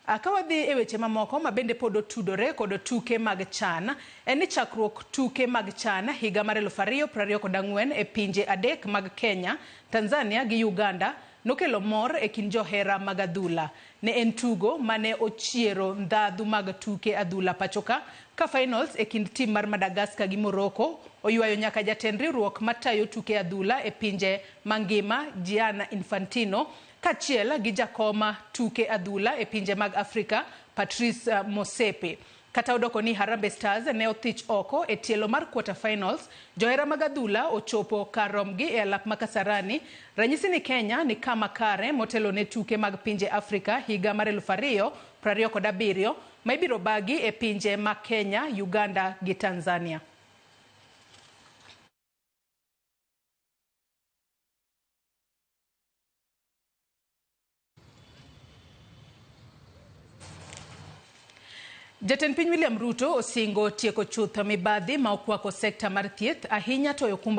Akawadhi e weche mamoko mabende pod otudore kod tuke mag CHAN en ni chakruok tuke mag CHAN higa mar 2024 e pinje adek mag Kenya, Tanzania gi Uganda nokelo mor e kind johera mag adhula. Ne en tugo mane ochiero ndhadhu mag tuke adhula pachoka ka finals e kind tim mar Madagascar gi Morocco oywayo nyaka jatend riwruok matayo tuke adhula e pinje mangima Gianni Infantino kachiel gi jakoma tuke adhula e pinje mag Afrika Patrice Motsepe. Kata odoko ni Harambee Stars ne othich oko e tielo mar quarter finals, johera mag adhula ochopo karomgi e alap ma Kasarani. Ranyisi ni Kenya ni kama kare motelo ne tuke mag pinje Afrika higa mar 2027 ma ibiro bagi e pinje mag Kenya, Uganda gi Tanzania. Jatend piny William Ruto osingo tieko chuth mibadhi ma okwako sekta mar thieth ahinya to okumba